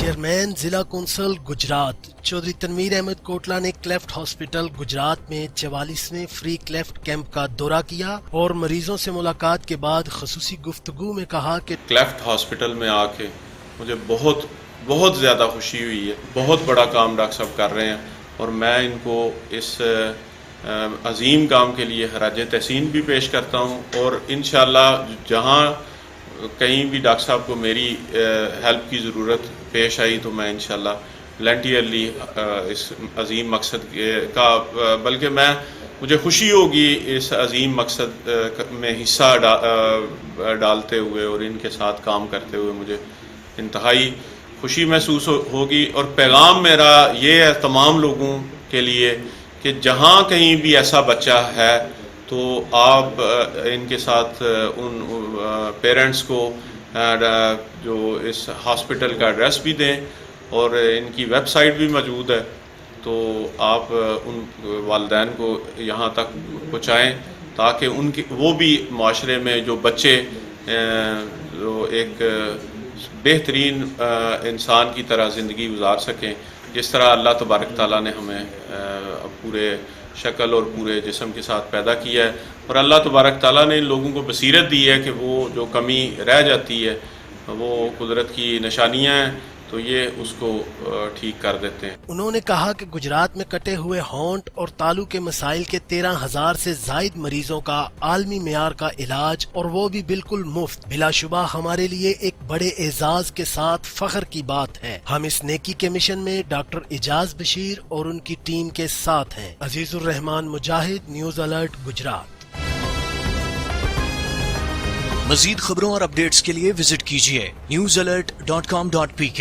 Chairman ضلع council Gujarat Chaudhry Tanveer Ahmad Kotla نے cleft hospital Gujarat میں 44ویں فری کلیفٹ کیمپ کا دورہ کیا اور مریضوں سے ملاقات کے بعد خصوصی گفتگو میں کہا کہ کلیفٹ ہاسپٹل میں آ کے مجھے بہت زیادہ خوشی ہوئی ہے. بہت بڑا کام ڈاکٹر صاحب کر رہے ہیں اور میں ان کو اس عظیم کام کے لیے خراج تحسین بھی پیش کرتا ہوں. اور انشاءاللہ جہاں کہیں بھی ڈاکٹر صاحب کو میری ہیلپ کی ضرورت پیش آئی تو میں انشاءاللہ والنٹیئرلی اس عظیم مقصد کا بلکہ مجھے خوشی ہوگی اس عظیم مقصد میں حصہ ڈالتے ہوئے اور ان کے ساتھ کام کرتے ہوئے مجھے انتہائی خوشی محسوس ہوگی. اور پیغام میرا یہ ہے تمام لوگوں کے لیے کہ جہاں کہیں بھی ایسا بچہ ہے تو آپ ان کے ساتھ ان پیرنٹس کو جو اس ہاسپٹل کا ایڈریس بھی دیں اور ان کی ویب سائٹ بھی موجود ہے تو آپ ان والدین کو یہاں تک پہنچائیں تاکہ وہ بھی معاشرے میں جو بچے جو ایک بہترین انسان کی طرح زندگی گزار سکیں جس طرح اللہ تبارک تعالیٰ نے ہمیں پورے شکل اور پورے جسم کے ساتھ پیدا کیا ہے. اور اللہ تبارک تعالیٰ نے ان لوگوں کو بصیرت دی ہے کہ وہ جو کمی رہ جاتی ہے وہ قدرت کی نشانیاں ہیں تو یہ اس کو ٹھیک کر دیتے ہیں. انہوں نے کہا کہ گجرات میں کٹے ہوئے ہونٹ اور تالو کے مسائل کے 13,000 سے زائد مریضوں کا عالمی معیار کا علاج اور وہ بھی بالکل مفت بلا شبہ ہمارے لیے ایک بڑے اعزاز کے ساتھ فخر کی بات ہے. ہم اس نیکی کے مشن میں ڈاکٹر اعجاز بشیر اور ان کی ٹیم کے ساتھ ہیں. عزیز الرحمان مجاہد، نیوز الرٹ گجرات. مزید خبروں اور اپڈیٹس کے لیے وزٹ کیجیے newsalert.com.pk